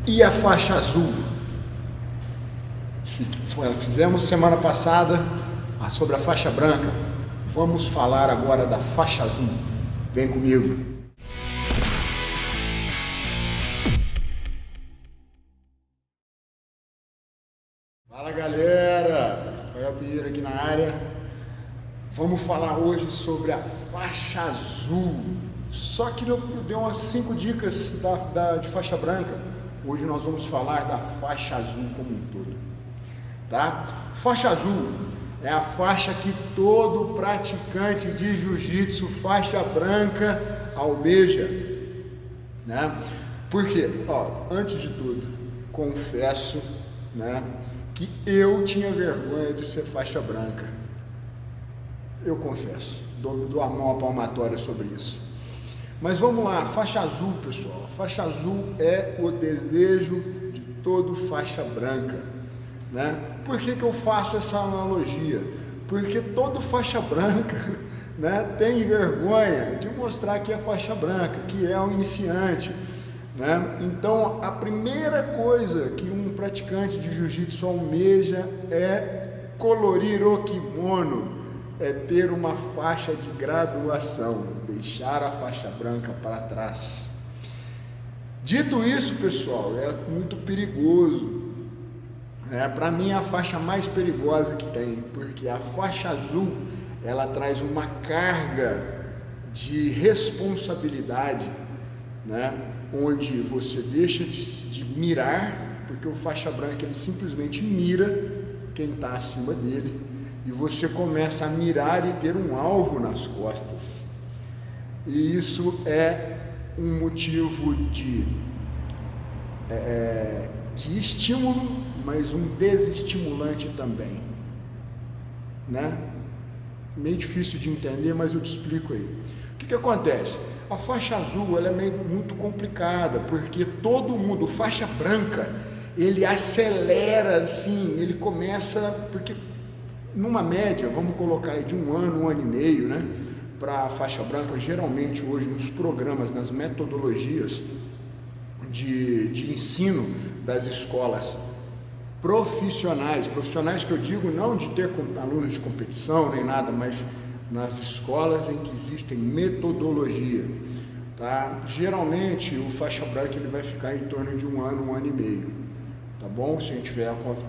E a faixa azul? Fizemos semana passada sobre a faixa branca. Vamos falar agora da faixa azul. Vem comigo. Fala galera, Rafael Pinheiro aqui na área. Vamos falar hoje sobre a faixa azul. Só que eu dei umas 5 dicas de faixa branca. Hoje nós vamos falar da faixa azul como um todo, tá? Faixa azul é a faixa que todo praticante de jiu-jitsu faixa branca almeja, né? Por quê? Antes de tudo, confesso, né, que eu tinha vergonha de ser faixa branca. Eu confesso, dou a mão à palmatória sobre isso. Mas vamos lá, faixa azul, pessoal. A faixa azul é o desejo de todo faixa branca, né? Por que eu faço essa analogia? Porque todo faixa branca, né, tem vergonha de mostrar que é faixa branca, que é um iniciante, né? Então, a primeira coisa que um praticante de jiu-jitsu almeja é colorir o kimono, é ter uma faixa de graduação, deixar a faixa branca para trás. Dito isso, pessoal, é muito perigoso. Para mim é a faixa mais perigosa que tem, porque a faixa azul, ela traz uma carga de responsabilidade, né? Onde você deixa de mirar, porque o faixa branca ele simplesmente mira quem está acima dele, e você começa a mirar e ter um alvo nas costas. E isso é um motivo de estímulo, mas um desestimulante também, né? Meio difícil de entender, mas eu te explico aí. O que acontece? A faixa azul ela é muito complicada, porque todo mundo, faixa branca, ele acelera assim, ele começa, porque numa média, vamos colocar aí de um ano e meio, né, para a faixa branca, geralmente hoje nos programas, nas metodologias de ensino das escolas profissionais que eu digo não de ter alunos de competição nem nada, mas nas escolas em que existem metodologia, tá? Geralmente o faixa branca ele vai ficar em torno de um ano e meio, tá bom? Se a gente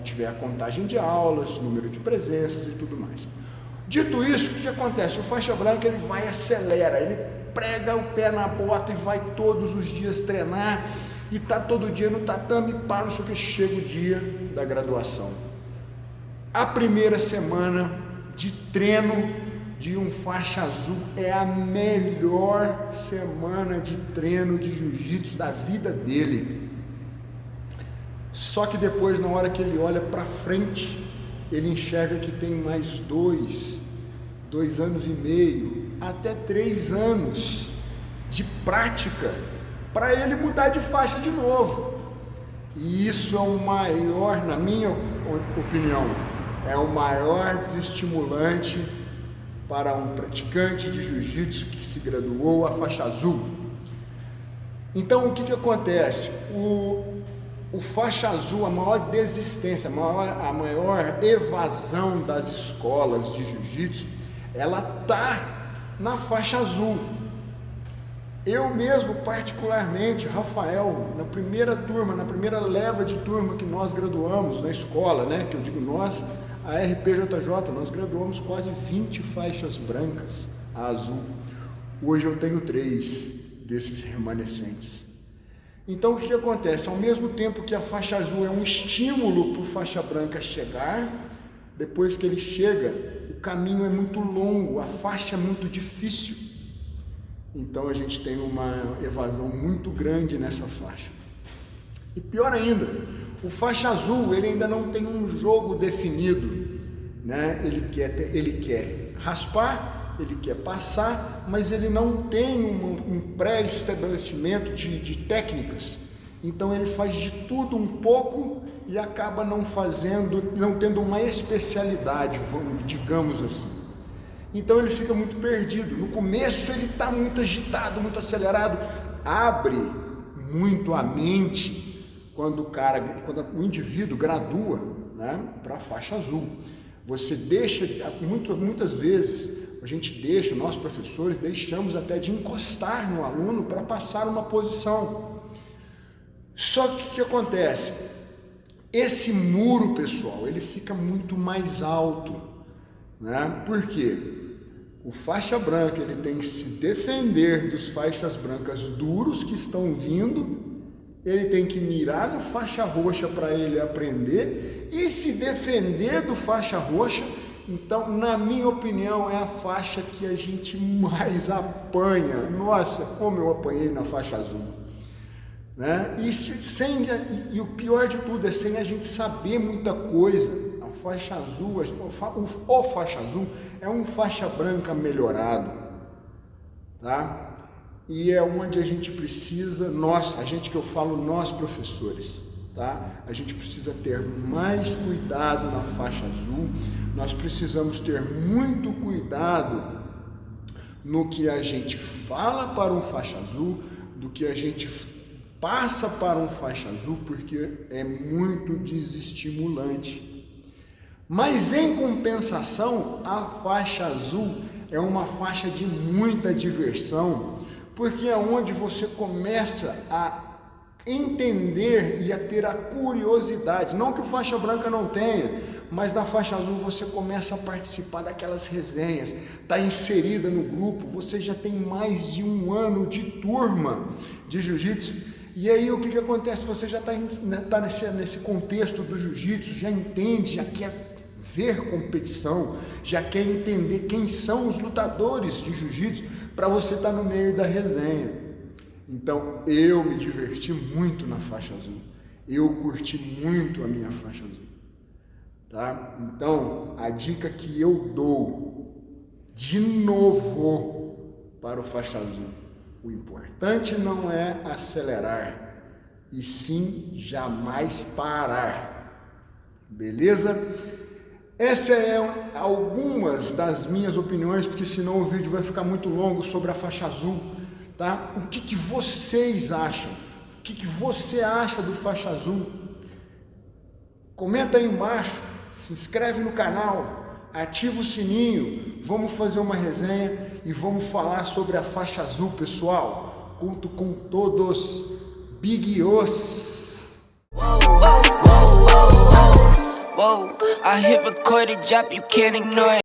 tiver a contagem de aulas, número de presenças e tudo mais. Dito isso, o que acontece? O faixa branca ele vai acelera, ele prega o pé na bota e vai todos os dias treinar e tá todo dia no tatame, para não sei o que, chega o dia da graduação. A primeira semana de treino de um faixa azul é a melhor semana de treino de jiu-jitsu da vida dele. Só que depois, na hora que ele olha para frente, ele enxerga que tem mais 2 anos e meio, até 3 anos de prática para ele mudar de faixa de novo. E isso é o maior, na minha opinião, é o maior desestimulante para um praticante de jiu-jitsu que se graduou a faixa azul. Então, o que acontece? O faixa azul, a maior desistência, a maior evasão das escolas de jiu-jitsu, ela tá na faixa azul. Eu mesmo, particularmente, Rafael, na primeira leva de turma que nós graduamos na escola, né, que eu digo nós, a RPJJ, nós graduamos quase 20 faixas brancas, a azul. Hoje eu tenho 3 desses remanescentes. Então o que acontece? Ao mesmo tempo que a faixa azul é um estímulo para o faixa branca chegar, depois que ele chega, o caminho é muito longo, a faixa é muito difícil. Então a gente tem uma evasão muito grande nessa faixa. E pior ainda, o faixa azul ele ainda não tem um jogo definido, né? Ele quer raspar, ele quer passar, mas ele não tem um pré-estabelecimento de técnicas. Então ele faz de tudo um pouco e acaba não tendo uma especialidade, digamos assim. Então ele fica muito perdido. No começo ele está muito agitado, muito acelerado, abre muito a mente quando o indivíduo gradua, né, para a faixa azul. Você deixa, muitas vezes, nós professores, deixamos até de encostar no aluno para passar uma posição. Só que o que acontece? Esse muro, pessoal, ele fica muito mais alto, né? Por quê? O faixa branca, ele tem que se defender dos faixas brancas duros que estão vindo, ele tem que mirar no faixa roxa para ele aprender e se defender do faixa roxa. Então, na minha opinião, é a faixa que a gente mais apanha. Nossa, como eu apanhei na faixa azul, né? E o pior de tudo é sem a gente saber muita coisa. A faixa azul, o faixa azul é um faixa branca melhorado, tá? E é onde a gente precisa, nós professores, tá? A gente precisa ter mais cuidado na faixa azul. Nós precisamos ter muito cuidado no que a gente fala para um faixa azul, do que a gente passa para um faixa azul, porque é muito desestimulante. Mas em compensação, a faixa azul é uma faixa de muita diversão, porque é onde você começa a entender e a ter a curiosidade, não que o faixa branca não tenha, mas na faixa azul você começa a participar daquelas resenhas, está inserida no grupo, você já tem mais de 1 ano de turma de jiu-jitsu, e aí o que acontece? Você já está nesse contexto do jiu-jitsu, já entende, já quer ver competição, já quer entender quem são os lutadores de jiu-jitsu para você estar no meio da resenha. Então eu me diverti muito na faixa azul, eu curti muito a minha faixa azul, tá? Então a dica que eu dou de novo para o faixa azul: o importante não é acelerar, e sim jamais parar, beleza? Essas é algumas das minhas opiniões, porque senão o vídeo vai ficar muito longo sobre a faixa azul, tá? O que vocês acham? O que você acha do faixa azul? Comenta aí embaixo, se inscreve no canal, ativa o sininho, vamos fazer uma resenha e vamos falar sobre a faixa azul, pessoal. Conto com todos. Big Os! Whoa, I hit record it, drop, you can't ignore it.